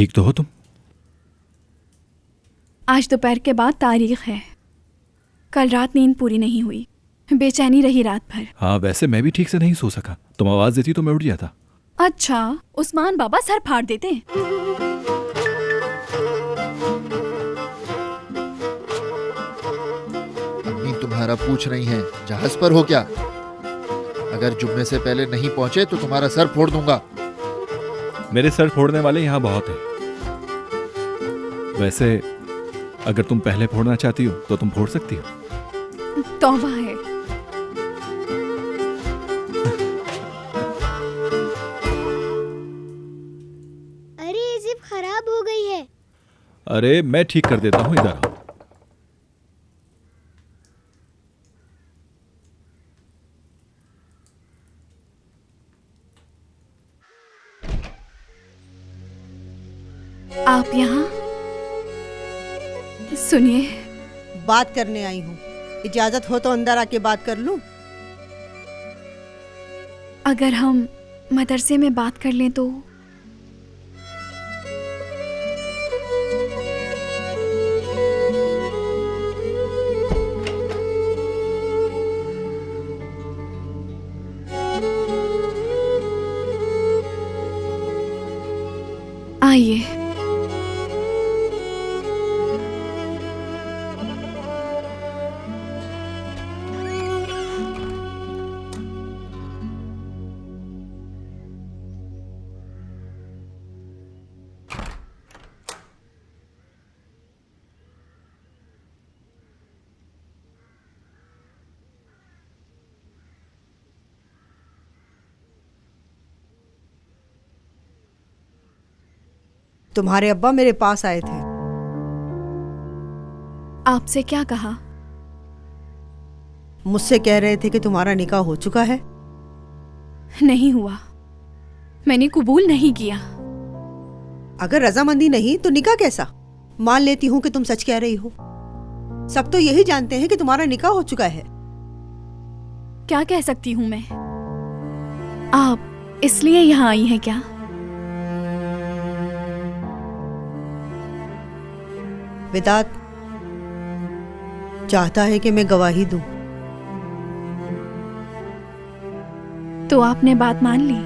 ठीक तो हो तुम? आज दोपहर के बाद तारीख है। कल रात नींद पूरी नहीं हुई, बेचैनी रही रात भर। हाँ, वैसे मैं भी ठीक से नहीं सो सका। तुम आवाज देती तो मैं उठ जाता। अच्छा, उस्मान बाबा सर फाड़ देते। अम्मी तुम्हारा पूछ रही हैं, जहाज पर हो क्या? अगर जुम्मे से पहले नहीं पहुंचे तो तुम्हारा सर फोड़ दूंगा। मेरे सर फोड़ने वाले यहाँ बहुत हैं। वैसे अगर तुम पहले फोड़ना चाहती हो तो तुम फोड़ सकती हो। तौबा है। अरे ये जिप खराब हो गई है। अरे मैं ठीक कर देता हूँ, इधर आओ। आप यहाँ? सुनिए, बात करने आई हूँ। इजाजत हो तो अंदर आके बात कर लूं? अगर हम मदरसे में बात कर लें तो? आइए। तुम्हारे अब्बा मेरे पास आए थे। आपसे क्या कहा? मुझसे कह रहे थे कि तुम्हारा निकाह हो चुका है। नहीं हुआ, मैंने कबूल नहीं किया। अगर रजामंदी नहीं तो निकाह कैसा? मान लेती हूँ कि तुम सच कह रही हो। सब तो यही जानते हैं कि तुम्हारा निकाह हो चुका है। क्या कह सकती हूँ मैं? आप इसलिए यहाँ आई हैं क्या? विदात चाहता है कि मैं गवाही दूं। तो आपने बात मान ली?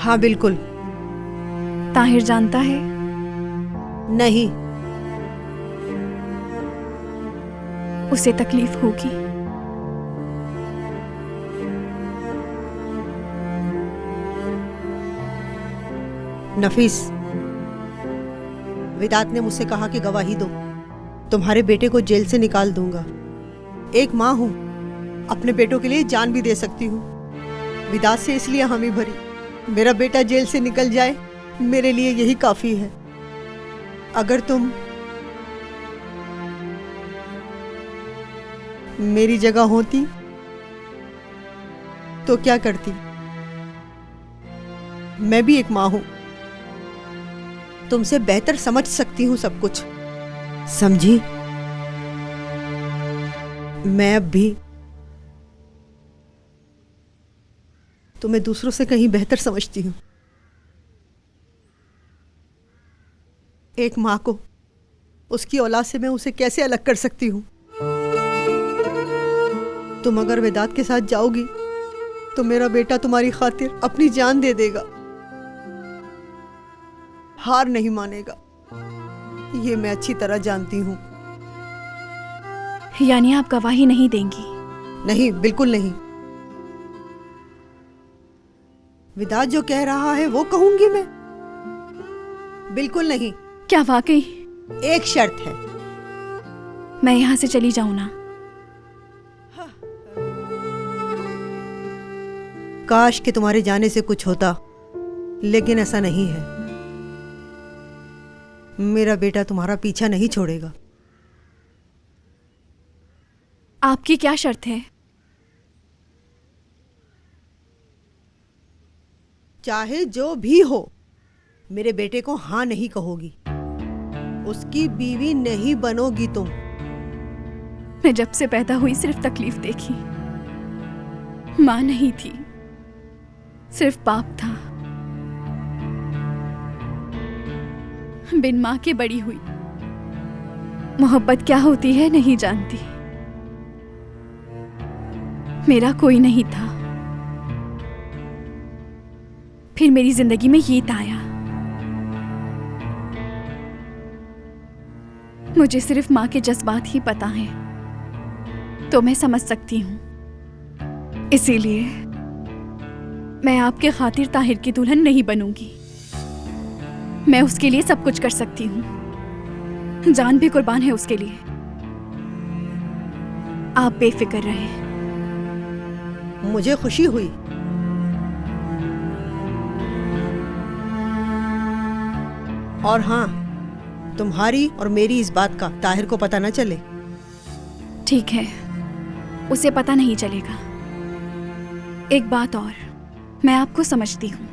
हाँ बिल्कुल। ताहिर जानता है? नहीं। उसे तकलीफ होगी। नफीस, विदात ने मुझसे कहा कि गवाही दो, तुम्हारे बेटे को जेल से निकाल दूंगा। एक माँ हूं, अपने बेटों के लिए जान भी दे सकती हूँ। विदात से इसलिए हामी भरी, मेरा बेटा जेल से निकल जाए, मेरे लिए यही काफी है। अगर तुम मेरी जगह होती तो क्या करती? मैं भी एक माँ हूं, तुमसे बेहतर समझ सकती हूँ सब कुछ, समझी? मैं अब भी तुम्हें दूसरों से कहीं बेहतर समझती हूँ। एक माँ को उसकी औलाद से मैं उसे कैसे अलग कर सकती हूँ? तुम अगर वेदात के साथ जाओगी तो मेरा बेटा तुम्हारी खातिर अपनी जान दे देगा, हार नहीं मानेगा। ये मैं अच्छी तरह जानती हूँ। यानी आप गवाही नहीं देंगी? नहीं, बिल्कुल नहीं। विदात जो कह रहा है वो कहूंगी मैं। बिल्कुल नहीं। क्या वाकई? एक शर्त है। मैं यहाँ से चली जाऊं ना? काश कि तुम्हारे जाने से कुछ होता, लेकिन ऐसा नहीं है। मेरा बेटा तुम्हारा पीछा नहीं छोड़ेगा। आपकी क्या शर्त है? चाहे जो भी हो, मेरे बेटे को हाँ नहीं कहोगी। उसकी बीवी नहीं बनोगी तुम। मैं जब से पैदा हुई सिर्फ तकलीफ देखी। माँ नहीं थी, सिर्फ बाप था। बिन माँ के बड़ी हुई, मोहब्बत क्या होती है नहीं जानती। मेरा कोई नहीं था, फिर मेरी जिंदगी में ये आया। मुझे सिर्फ माँ के जज्बात ही पता हैं, तो मैं समझ सकती हूँ। इसीलिए मैं आपके खातिर ताहिर की दुल्हन नहीं बनूंगी। मैं उसके लिए सब कुछ कर सकती हूँ, जान भी कुर्बान है उसके लिए। आप बेफिक्र रहें। मुझे खुशी हुई। और हाँ, तुम्हारी और मेरी इस बात का ताहिर को पता न चले। ठीक है, उसे पता नहीं चलेगा। एक बात और, मैं आपको समझती हूँ,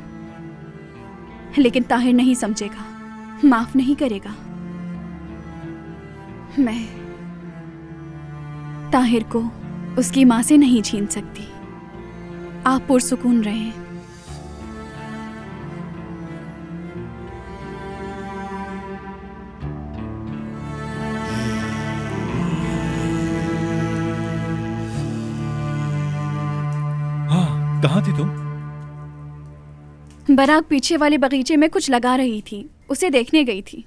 लेकिन ताहिर नहीं समझेगा, माफ नहीं करेगा। मैं ताहिर को उसकी माँ से नहीं छीन सकती। आप पुरसुकून रहें। हाँ, कहाँ थी तुम? बराग पीछे वाले बगीचे में कुछ लगा रही थी, उसे देखने गई थी।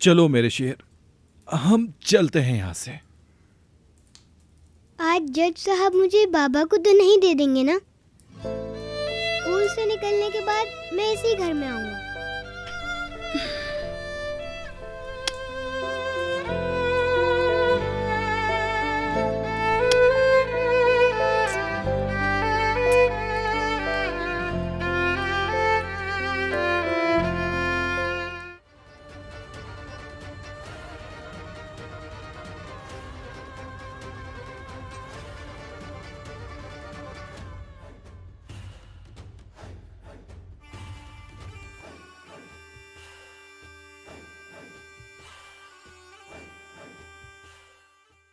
चलो मेरे शेर, हम चलते हैं यहाँ से। आज जज साहब मुझे बाबा को तो नहीं दे देंगे ना? स्कूल से निकलने के बाद मैं इसी घर में आऊंगा।